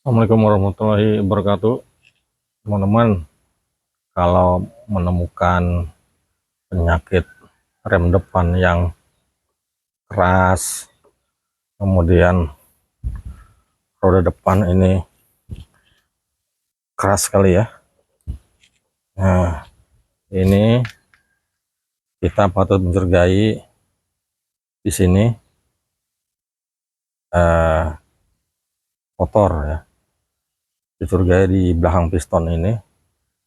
Assalamualaikum warahmatullahi wabarakatuh. Teman-teman, kalau menemukan penyakit rem depan yang keras, kemudian roda depan ini keras sekali ya. Nah, ini kita patut mencurigai di sini kotor ya. Dicurigai di belakang piston ini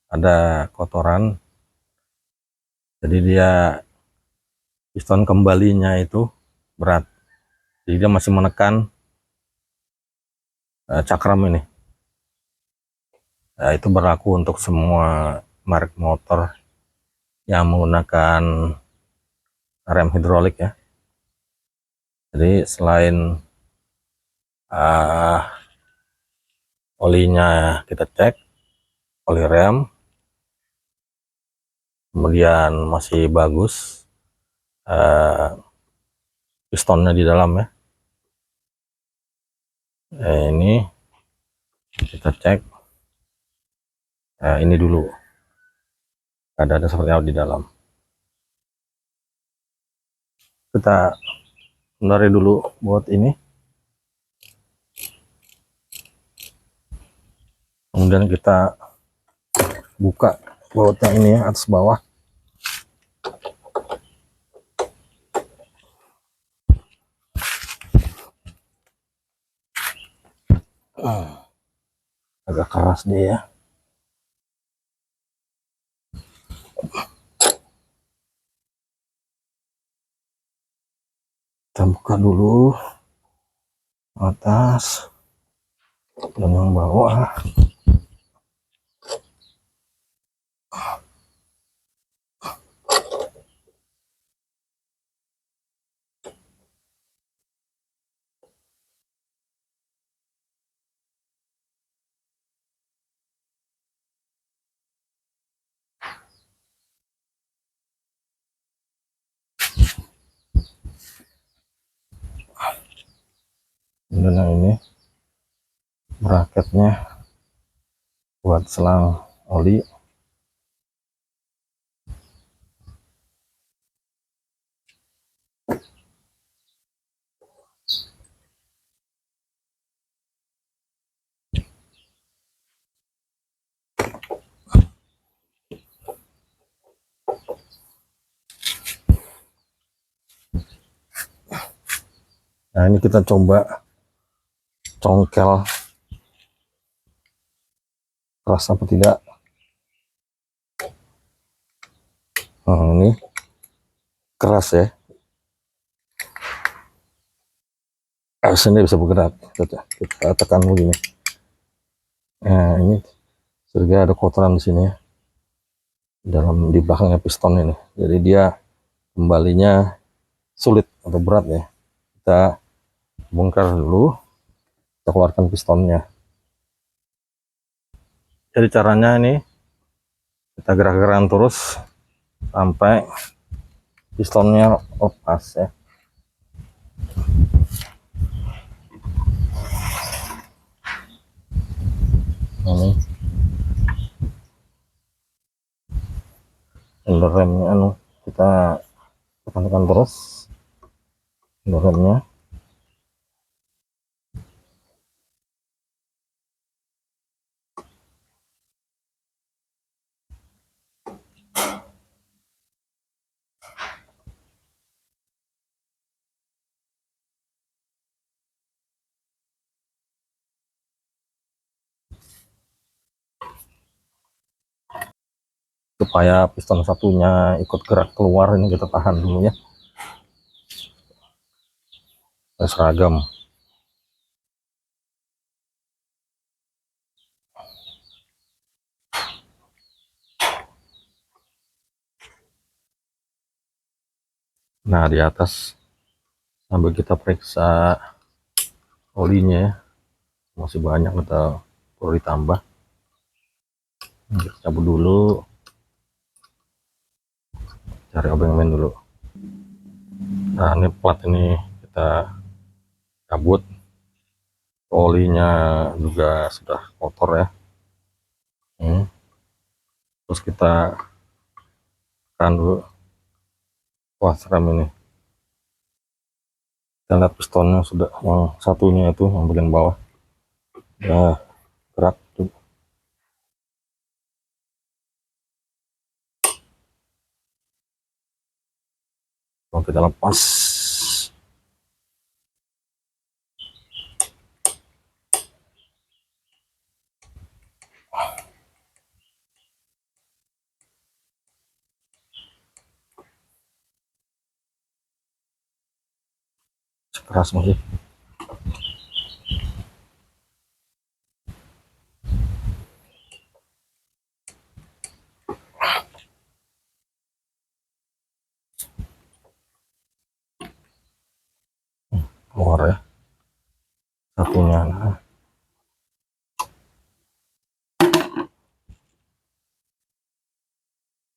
ada kotoran. Jadi piston kembalinya itu berat. Jadi dia masih menekan cakram ini. Itu berlaku untuk semua merek motor yang menggunakan rem hidrolik ya. Jadi selain olinya kita cek, oli rem, kemudian masih bagus pistonnya di dalam ya. Ini kita cek ini dulu, ada seperti apa di dalam. Kita hindari dulu buat ini, kemudian kita buka bautnya ini ya, atas bawah. Agak keras dia ya. Kita buka dulu atas dan yang bawah. Dan yang ini bracketnya buat selang oli. Nah, ini kita coba congkel keras apa tidak. Nah, ini keras ya. Sini bisa bergerak. Kita tekan begini. Nah, ini sehingga ada kotoran di sini ya, di belakangnya piston ini. Jadi dia kembalinya sulit atau berat ya. Kita bongkar dulu, kita keluarkan pistonnya. Jadi caranya ini kita gerak-gerakan terus sampai pistonnya lepas ya. Ini handle remnya kita tekan-tekan terus handle remnya. Supaya piston satunya ikut gerak keluar, ini kita tahan dulu ya. Seragam. Nah, di atas sambil kita periksa olinya ya, masih banyak atau perlu ditambah. Kita cabut dulu, cari obeng main dulu. Nah, ini plat ini kita cabut, olinya juga sudah kotor ya. Terus kita tekan dulu kuas rem ini. Kita lihat pistonnya sudah, yang satunya itu yang bagian bawah ya gerak tuh. Kalau kita lepas, keras masih. Keluar ya satunya.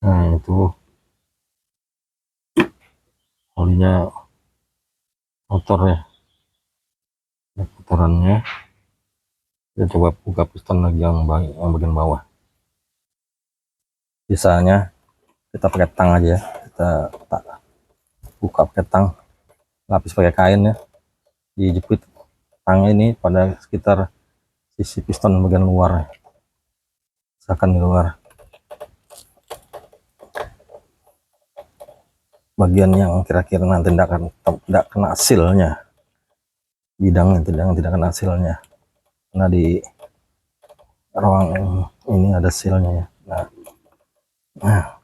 Nah itu olinya kotor ya, kotorannya. Kita coba buka piston lagi yang bagian bawah. Sisanya kita pakai tang aja ya, kita buka pakai tang, lapis pakai kain ya, dijepit tang ini pada sekitar sisi piston bagian luar, misalkan di luar bagian yang kira-kira nanti tidak kena hasilnya, bidang yang tidak kena hasilnya, karena di ruang ini ada silnya ya. Nah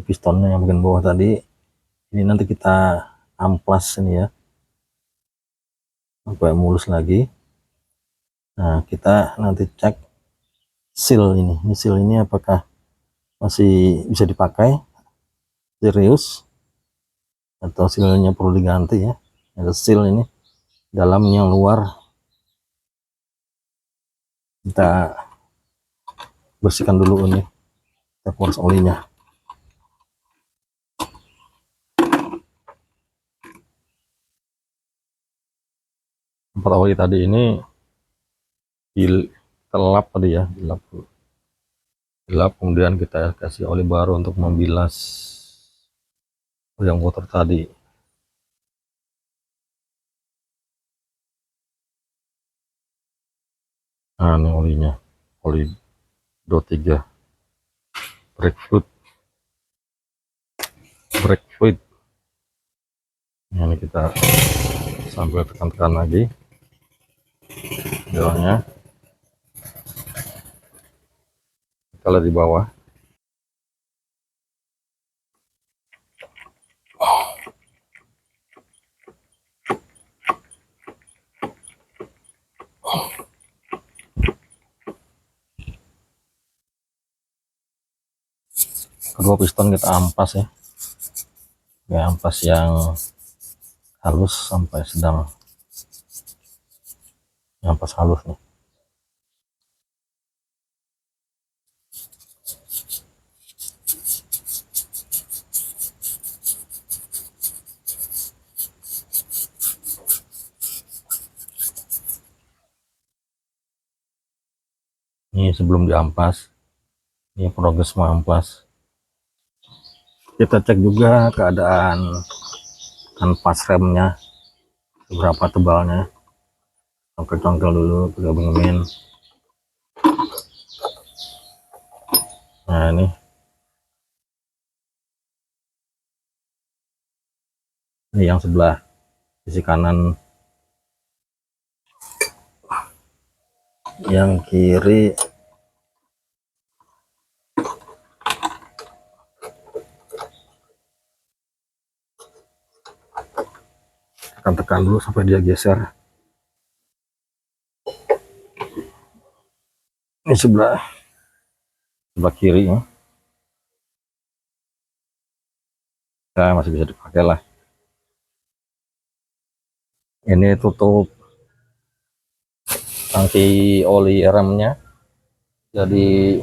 pistonnya yang bagian bawah tadi ini nanti kita amplas ini ya sampai mulus lagi. Nah kita nanti cek seal ini apakah masih bisa dipakai serius atau sealnya perlu diganti ya. Ada seal ini dalam yang luar kita bersihkan dulu ini, kita kuras olinya. Tempat oli tadi ini dilap tadi ya, dilap kemudian kita kasih oli baru untuk membilas yang kotor tadi. Nah ini olinya, oli 23 brake fluid. Nah, ini kita sambil tekan-tekan lagi jalannya, kita lihat di bawah. Kedua piston kita ampas ya, ampas yang halus sampai sedang, ampas halus nih. Ini sebelum diampas, ini progres mengampas. Kita cek juga keadaan kanvas remnya seberapa tebalnya, congkel dulu, kita bengemin. Nah ini yang sebelah sisi kanan, yang kiri tekan dulu sampai dia geser. Ini sebelah kiri ya, nah, masih bisa dipakai lah. Ini tutup tangki oli remnya, jadi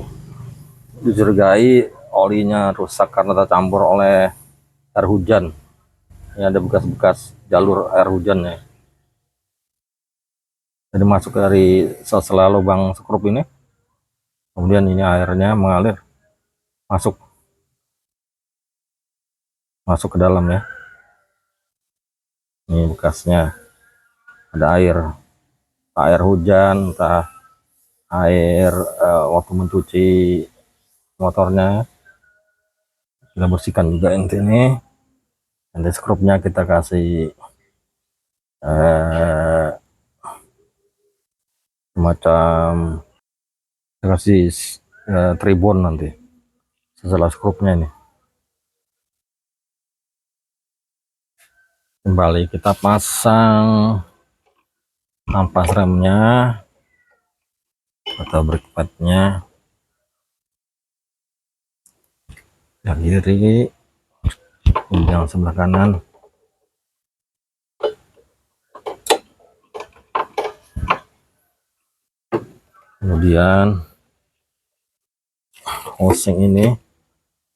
dicurigai olinya rusak karena tercampur oleh air hujan. Ini ada bekas-bekas jalur air hujan ya. Jadi masuk dari sela-sela lubang skrup ini, kemudian ini airnya mengalir masuk ke dalam ya. Ini bekasnya, ada air hujan, entah air waktu mencuci motornya. Kita bersihkan juga ini. Nanti skrupnya kita kasih semacam tribon nanti setelah skrupnya ini. Kembali kita pasang ampas remnya atau brake padnya yang kiri, yang sebelah kanan. Kemudian housing ini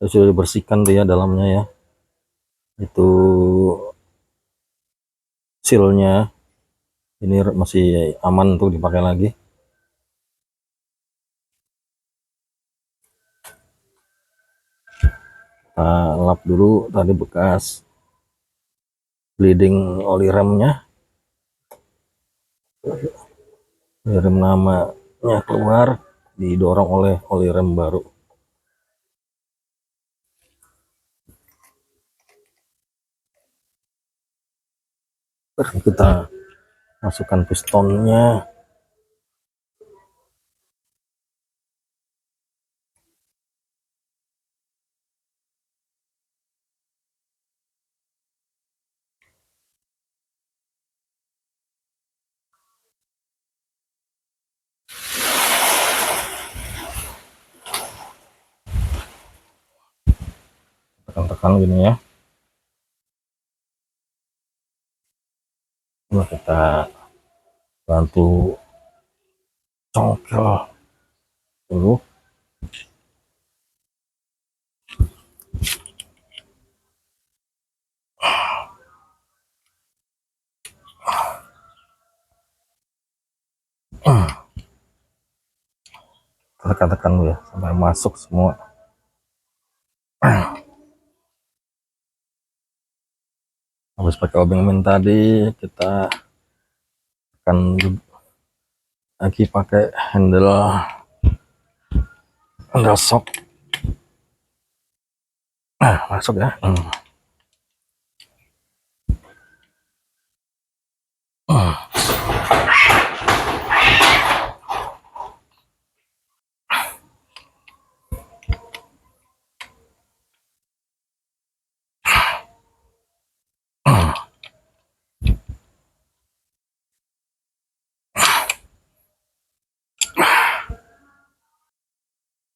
sudah dibersihkan tuh ya dalamnya ya, itu sealnya ini masih aman untuk dipakai lagi. Kita lap dulu tadi bekas bleeding oli remnya, rem namanya keluar, didorong oleh oli rem baru. Kita masukkan pistonnya. Tekan-tekan gini ya. Nah, kita bantu congkel dulu. Tekan-tekan dulu ya sampai masuk semua. Habis pakai obeng min tadi, kita akan lagi pakai handle shock. Masuk ya.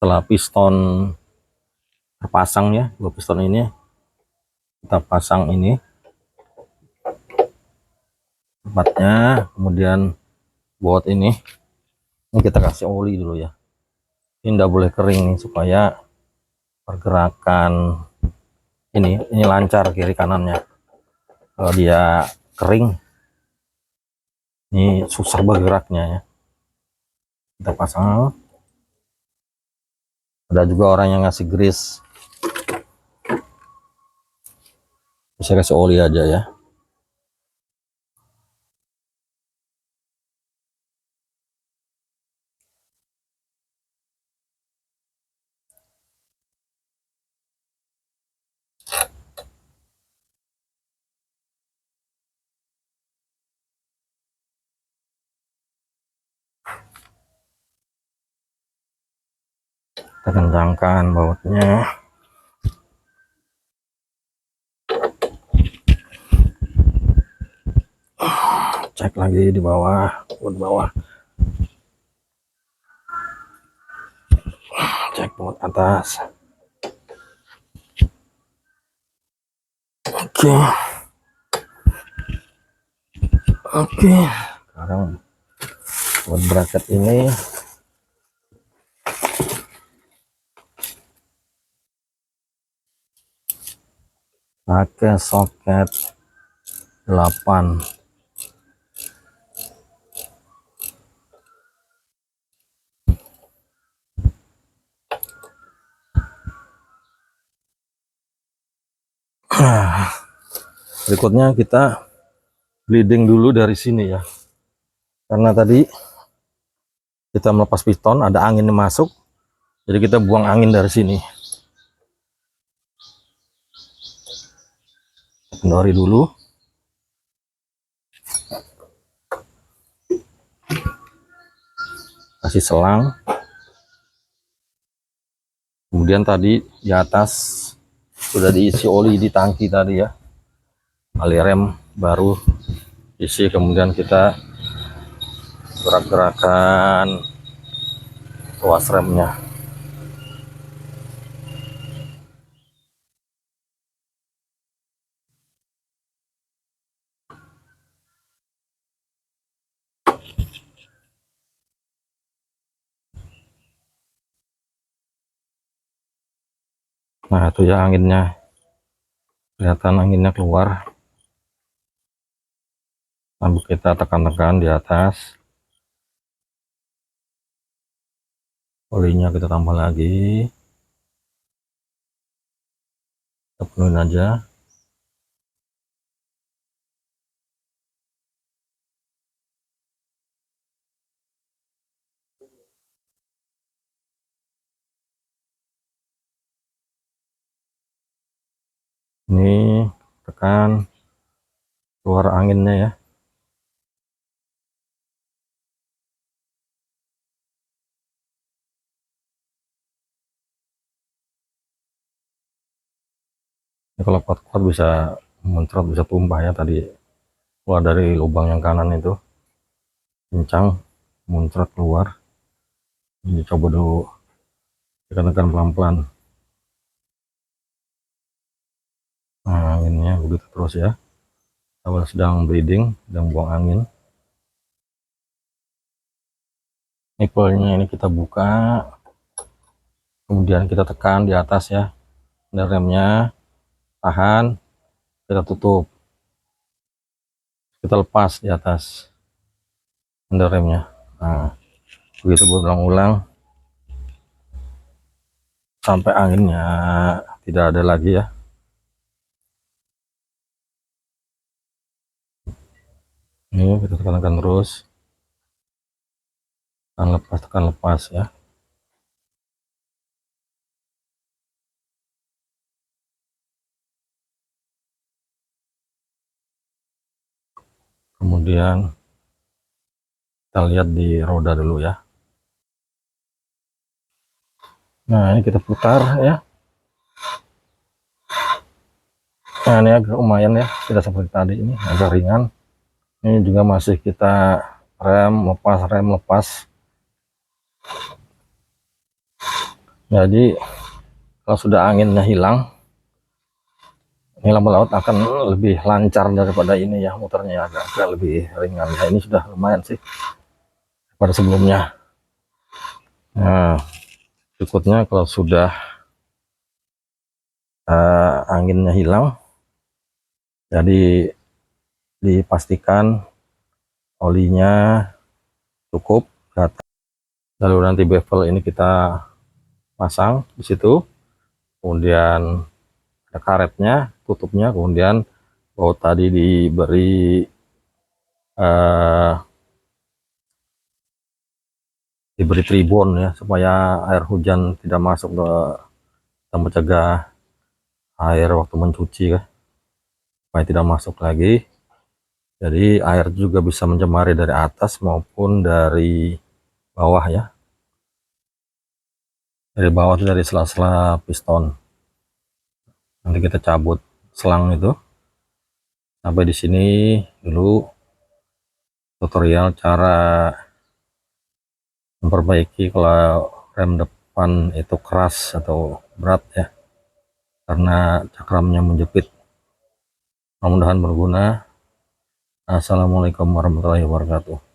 Setelah piston terpasang ya, dua piston ini kita pasang ini tempatnya, kemudian buat ini kita kasih oli dulu ya. Ini tidak boleh kering nih, supaya pergerakan ini lancar kiri kanannya. Kalau dia kering ini susah bergeraknya ya. Kita pasang. Ada juga orang yang ngasih grease, bisa kasih oli aja ya. Kita kencangkan bautnya. Cek lagi di bawah, baut bawah. Cek baut atas. Oke. Sekarang buat bracket ini pakai soket 8. Berikutnya kita bleeding dulu dari sini ya, karena tadi kita melepas piston, ada angin yang masuk, jadi kita buang angin dari sini. Kendori dulu. Kasih selang. Kemudian tadi di atas sudah diisi oli di tangki tadi ya. Ali rem baru isi, kemudian kita gerak-gerakan ruas remnya. Nah itu ya anginnya, kelihatan anginnya keluar. Lalu kita tekan-tekan di atas, olinya kita tambah lagi, kita penuhin aja. Ini tekan, keluar anginnya ya. Ini kalau kuat-kuat bisa muncrat, bisa tumpah ya. Tadi keluar dari lubang yang kanan itu kencang, muncrat keluar. Ini coba dulu, tekan-tekan pelan-pelan. Nah anginnya begitu terus ya. Awal sedang bleeding, sedang buang angin. Nipple-nya ini kita buka, kemudian kita tekan di atas ya, dan remnya tahan, kita tutup, kita lepas di atas handle remnya. Nah begitu berulang-ulang sampai anginnya tidak ada lagi ya. Ini kita tekan-tekan terus, tekan lepas ya. Kemudian kita lihat di roda dulu ya. Nah ini kita putar ya. Nah ini agak lumayan ya, tidak seperti tadi, ini agak ringan. Ini juga masih kita rem lepas. Jadi kalau sudah anginnya hilang, ini lampu laut akan lebih lancar daripada ini ya, muternya agak lebih ringan. Nah ini sudah lumayan sih pada sebelumnya. Nah berikutnya kalau sudah anginnya hilang, jadi dipastikan olinya cukup rata. Lalu nanti bevel ini kita pasang di situ, kemudian ada karetnya, tutupnya, kemudian baut tadi diberi tribun ya, supaya air hujan tidak masuk ke, dan mencegah air waktu mencuci ya, supaya tidak masuk lagi. Jadi air juga bisa mencemari dari atas maupun dari bawah ya, dari bawah itu, dari sela-sela piston. Nanti kita cabut selang itu. Sampai di sini dulu tutorial cara memperbaiki kalau rem depan itu keras atau berat ya, karena cakramnya menjepit. Mudah-mudahan berguna. Assalamualaikum warahmatullahi wabarakatuh.